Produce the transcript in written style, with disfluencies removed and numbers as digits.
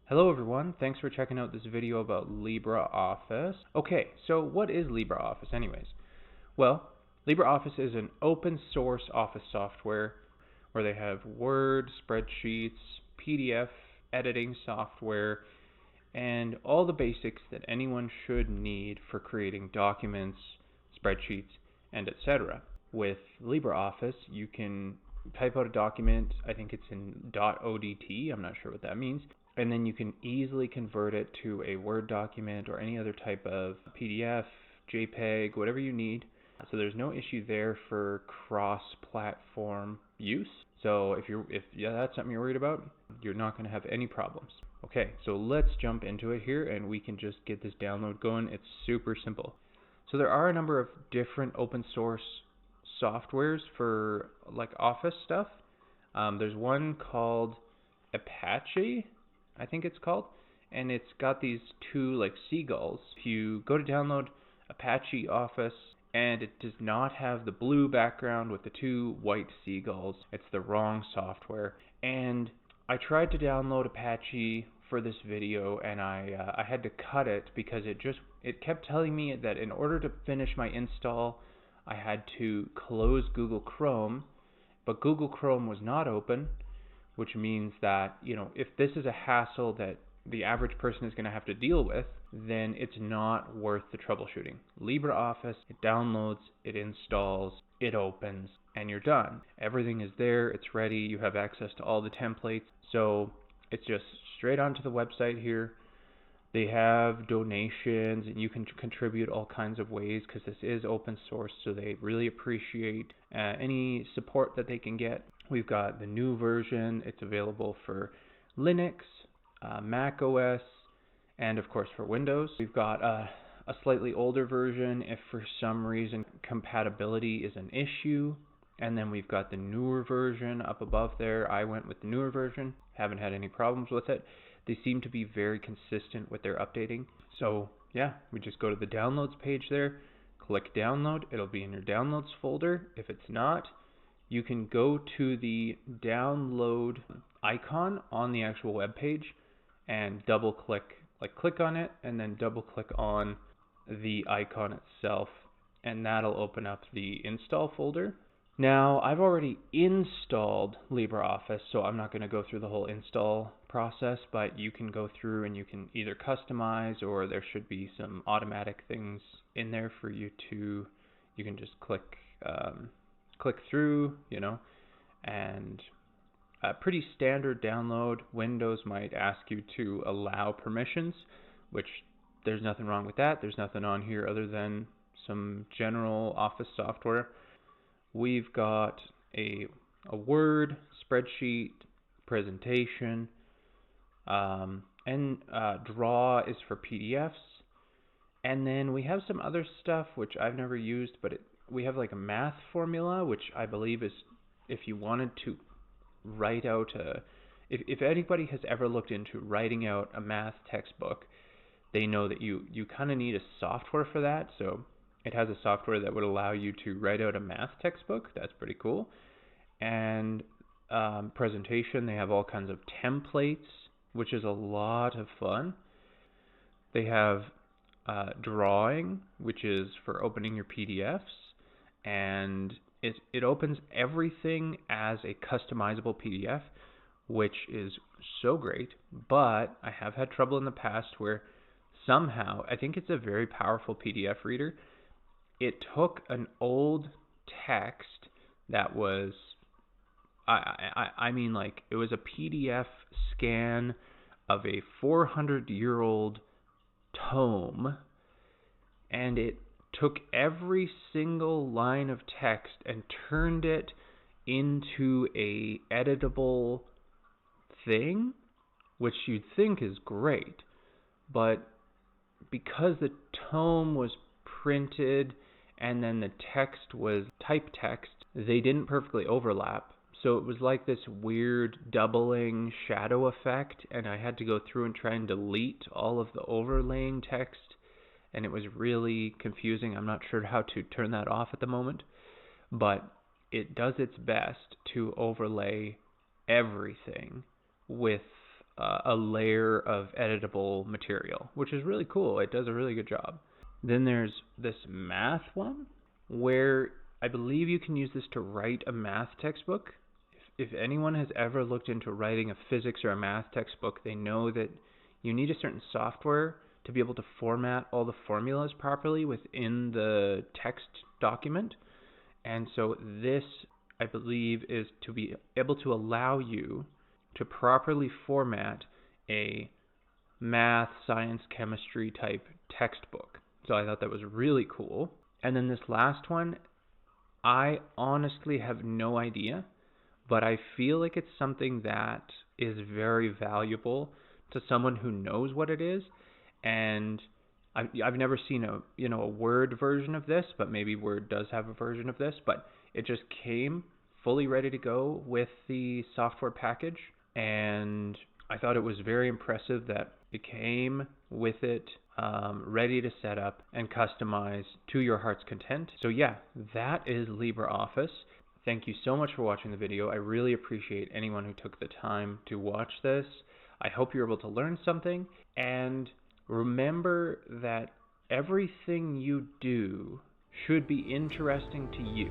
Hello everyone, thanks for checking out this video about LibreOffice. Okay, so what is LibreOffice anyways? Well, LibreOffice is an open source office software where they have Word, spreadsheets, PDF, editing software, and all the basics that anyone should need for creating documents, spreadsheets, and etc. With LibreOffice, you can type out a document, I think it's in .odt, I'm not sure what that means, and then you can easily convert it to a Word document or any other type of PDF, JPEG, whatever you need. So there's no issue there for cross-platform use. So if that's something you're worried about, you're not going to have any problems. Okay, so let's jump into it here and we can just get this download going. It's super simple. So there are a number of different open source softwares for like Office stuff. There's one called Apache, I think it's called, and it's got these two like seagulls. If you go to download Apache Office, and it does not have the blue background with the two white seagulls, it's the wrong software. And I tried to download Apache for this video, and I had to cut it because it kept telling me that in order to finish my install, I had to close Google Chrome, but Google Chrome was not open, which means that, if this is a hassle that the average person is going to have to deal with, then it's not worth the troubleshooting. LibreOffice, it downloads, it installs, it opens, and you're done. Everything is there, it's ready, you have access to all the templates, so it's just straight onto the website here. They have donations, and you can contribute all kinds of ways because this is open source, so they really appreciate any support that they can get. We've got the new version. It's available for Linux, Mac OS, and of course for Windows. We've got a slightly older version if for some reason compatibility is an issue. And then we've got the newer version up above there. I went with the newer version. Haven't had any problems with it. They seem to be very consistent with their updating. So yeah, we just go to the downloads page there, click download. It'll be in your downloads folder. If it's not, you can go to the download icon on the actual web page and double click, click on it and then double click on the icon itself, and that'll open up the install folder. Now, I've already installed LibreOffice, so I'm not going to go through the whole install process, but you can go through and you can either customize, or there should be some automatic things in there for you to, you can just click through, and a pretty standard download. Windows might ask you to allow permissions, which there's nothing wrong with that. There's nothing on here other than some general Office software. We've got a Word, spreadsheet, presentation, and Draw is for PDFs. And then we have some other stuff which I've never used, but we have like a math formula, which I believe is if you wanted to write out if anybody has ever looked into writing out a math textbook, they know that you kind of need a software for that. So it has a software that would allow you to write out a math textbook. That's pretty cool. And presentation, they have all kinds of templates, which is a lot of fun. They have drawing, which is for opening your PDFs, and it opens everything as a customizable PDF, which is so great. But I have had trouble in the past where somehow, I think it's a very powerful PDF reader, it took an old text that was, I mean, like, it was a PDF scan of a 400-year-old tome, and it took every single line of text and turned it into a editable thing, which you'd think is great, but because the tome was printed and then the text was type text, they didn't perfectly overlap. So it was like this weird doubling shadow effect, and I had to go through and try and delete all of the overlaying text, and it was really confusing. I'm not sure how to turn that off at the moment, but it does its best to overlay everything with a layer of editable material, which is really cool. It does a really good job. Then there's this math one, where I believe you can use this to write a math textbook. If anyone has ever looked into writing a physics or a math textbook, they know that you need a certain software to be able to format all the formulas properly within the text document. And so this, I believe, is to be able to allow you to properly format a math, science, chemistry type textbook. So I thought that was really cool. And then this last one, I honestly have no idea, but I feel like it's something that is very valuable to someone who knows what it is. And I've never seen a Word version of this, but maybe Word does have a version of this, but it just came fully ready to go with the software package, and I thought it was very impressive that it came with it ready to set up and customize to your heart's content. So yeah, that is LibreOffice. Thank you so much for watching the video. I really appreciate anyone who took the time to watch this. I hope you're able to learn something, and remember that everything you do should be interesting to you.